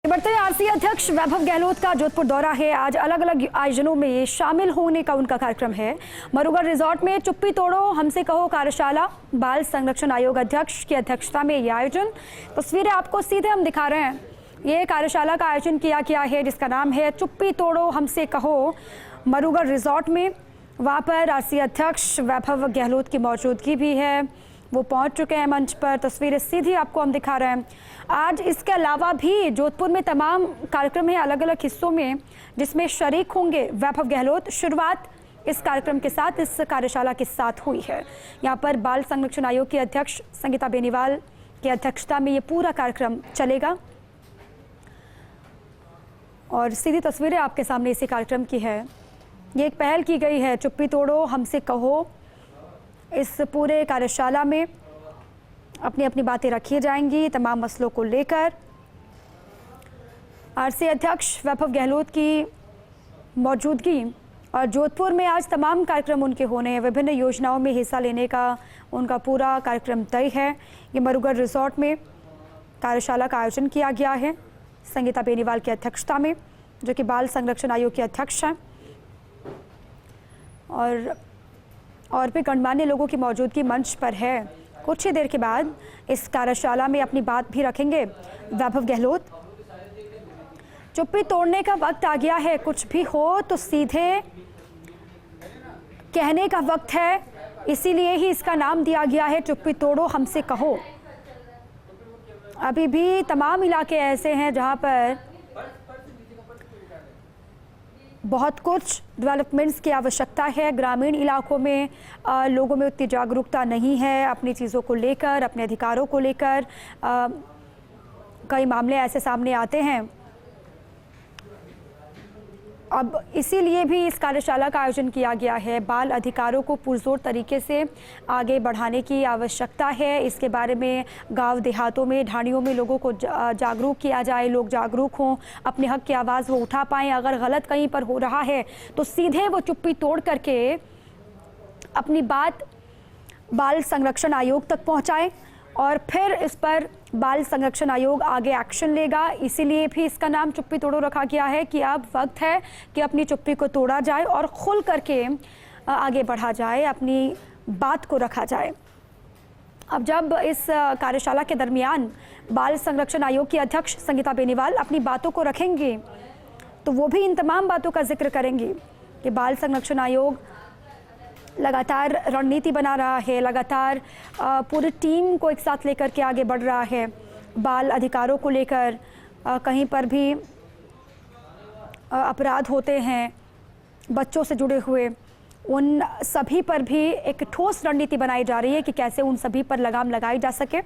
बढ़ते आरसी अध्यक्ष वैभव गहलोत का जोधपुर दौरा है। आज अलग अलग आयोजनों में शामिल होने का उनका कार्यक्रम है। मरुगढ़ रिजॉर्ट में चुप्पी तोड़ो हमसे कहो कार्यशाला, बाल संरक्षण आयोग अध्यक्ष की अध्यक्षता में ये आयोजन। तस्वीरें आपको सीधे हम दिखा रहे हैं। ये कार्यशाला का आयोजन किया गया है जिसका नाम है चुप्पी तोड़ो हमसे कहो। मरुगढ़ रिजॉर्ट में वहाँ पर आरसी अध्यक्ष वैभव गहलोत की मौजूदगी भी है। वो पहुंच चुके हैं मंच पर। तस्वीरें सीधी आपको हम दिखा रहे हैं। आज इसके अलावा भी जोधपुर में तमाम कार्यक्रम हैं अलग अलग हिस्सों में जिसमें शरीक होंगे वैभव गहलोत। शुरुआत इस कार्यक्रम के साथ, इस कार्यशाला के साथ हुई है। यहाँ पर बाल संरक्षण आयोग की अध्यक्ष संगीता बेनीवाल की अध्यक्षता में ये पूरा कार्यक्रम चलेगा और सीधी तस्वीरें आपके सामने इसी कार्यक्रम की है। ये एक पहल की गई है, चुप्पी तोड़ो हमसे कहो। इस पूरे कार्यशाला में अपनी अपनी बातें रखी जाएंगी तमाम मसलों को लेकर। आरसी अध्यक्ष वैभव गहलोत की मौजूदगी और जोधपुर में आज तमाम कार्यक्रम उनके होने हैं। विभिन्न योजनाओं में हिस्सा लेने का उनका पूरा कार्यक्रम तय है। ये मरुगढ़ रिजॉर्ट में कार्यशाला का आयोजन किया गया है संगीता बेनीवाल की अध्यक्षता में, जो कि बाल संरक्षण आयोग के अध्यक्ष हैं। और भी गणमान्य लोगों की मौजूदगी मंच पर है। कुछ ही देर के बाद इस कार्यशाला में अपनी बात भी रखेंगे वैभव गहलोत। चुप्पी तोड़ने का वक्त आ गया है, कुछ भी हो तो सीधे कहने का वक्त है, इसीलिए ही इसका नाम दिया गया है चुप्पी तोड़ो हमसे कहो। अभी भी तमाम इलाके ऐसे हैं जहां पर बहुत कुछ डेवलपमेंट्स की आवश्यकता है। ग्रामीण इलाकों में लोगों में उतनी जागरूकता नहीं है अपनी चीज़ों को लेकर, अपने अधिकारों को लेकर। कई मामले ऐसे सामने आते हैं। अब इसीलिए भी इस कार्यशाला का आयोजन किया गया है। बाल अधिकारों को पुरजोर तरीके से आगे बढ़ाने की आवश्यकता है। इसके बारे में गांव देहातों में, ढाणियों में लोगों को जागरूक किया जाए। लोग जागरूक हों, अपने हक की आवाज़ वो उठा पाएँ। अगर गलत कहीं पर हो रहा है तो सीधे वो चुप्पी तोड़ करके अपनी बात बाल संरक्षण आयोग तक पहुँचाएँ और फिर इस पर बाल संरक्षण आयोग आगे एक्शन लेगा। इसीलिए भी इसका नाम चुप्पी तोड़ो रखा गया है कि अब वक्त है कि अपनी चुप्पी को तोड़ा जाए और खुल करके आगे बढ़ा जाए, अपनी बात को रखा जाए। अब जब इस कार्यशाला के दरमियान बाल संरक्षण आयोग की अध्यक्ष संगीता बेनीवाल अपनी बातों को रखेंगी तो वो भी इन तमाम बातों का जिक्र करेंगी कि बाल संरक्षण आयोग लगातार रणनीति बना रहा है, लगातार पूरी टीम को एक साथ लेकर के आगे बढ़ रहा है। बाल अधिकारों को लेकर कहीं पर भी अपराध होते हैं बच्चों से जुड़े हुए, उन सभी पर भी एक ठोस रणनीति बनाई जा रही है कि कैसे उन सभी पर लगाम लगाई जा सके।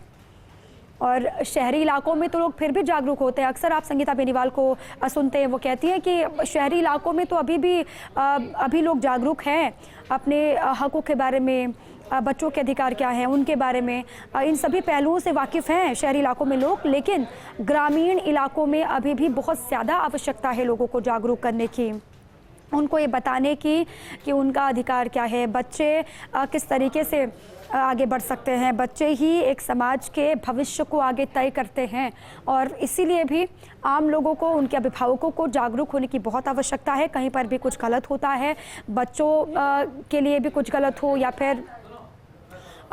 और शहरी इलाकों में तो लोग फिर भी जागरूक होते हैं। अक्सर आप संगीता बेनीवाल को सुनते हैं, वो कहती हैं कि शहरी इलाकों में तो अभी लोग जागरूक हैं अपने हकों के बारे में, बच्चों के अधिकार क्या हैं उनके बारे में, इन सभी पहलुओं से वाकिफ़ हैं शहरी इलाकों में लोग। लेकिन ग्रामीण इलाकों में अभी भी बहुत ज़्यादा आवश्यकता है लोगों को जागरूक करने की, उनको ये बताने की कि उनका अधिकार क्या है, बच्चे किस तरीके से आगे बढ़ सकते हैं। बच्चे ही एक समाज के भविष्य को आगे तय करते हैं और इसीलिए भी आम लोगों को, उनके अभिभावकों को जागरूक होने की बहुत आवश्यकता है। कहीं पर भी कुछ गलत होता है, बच्चों के लिए भी कुछ गलत हो या फिर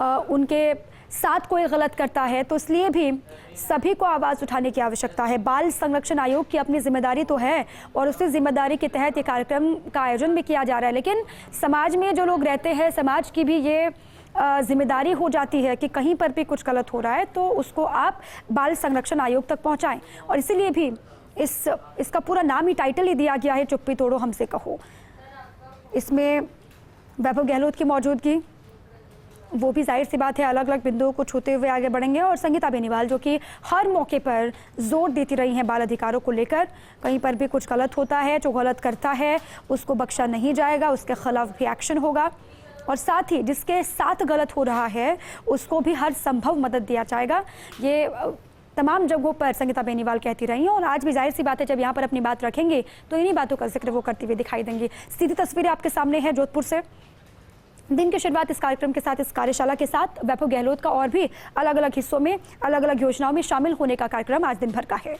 उनके साथ कोई गलत करता है तो इसलिए भी सभी को आवाज़ उठाने की आवश्यकता है। बाल संरक्षण आयोग की अपनी जिम्मेदारी तो है और उसी जिम्मेदारी के तहत ये कार्यक्रम का आयोजन भी किया जा रहा है, लेकिन समाज में जो लोग रहते हैं समाज की भी ये जिम्मेदारी हो जाती है कि कहीं पर भी कुछ गलत हो रहा है तो उसको आप बाल संरक्षण आयोग तक पहुंचाएं। और इसीलिए भी इसका पूरा नाम ही, टाइटल ही दिया गया है चुप्पी तोड़ो हमसे कहो। इसमें वैभव गहलोत की मौजूदगी, वो भी जाहिर सी बात है अलग अलग बिंदुओं को छूते हुए आगे बढ़ेंगे। और संगीता बेनीवाल जो कि हर मौके पर जोर देती रही हैं बाल अधिकारों को लेकर, कहीं पर भी कुछ गलत होता है, जो गलत करता है उसको बख्शा नहीं जाएगा, उसके खिलाफ भी एक्शन होगा और साथ ही जिसके साथ गलत हो रहा है उसको भी हर संभव मदद दिया जाएगा। ये तमाम जगहों पर संगीता बेनीवाल कहती रही हैं और आज भी जाहिर सी बात है जब यहाँ पर अपनी बात रखेंगे तो इन्हीं बातों का जिक्र वो करती हुई दिखाई देंगी। सीधी तस्वीरें आपके सामने हैं जोधपुर से। दिन की शुरुआत इस कार्यक्रम के साथ, इस कार्यशाला के साथ वैभव गहलोत का और भी अलग अलग हिस्सों में, अलग अलग योजनाओं में शामिल होने का कार्यक्रम आज दिन भर का है।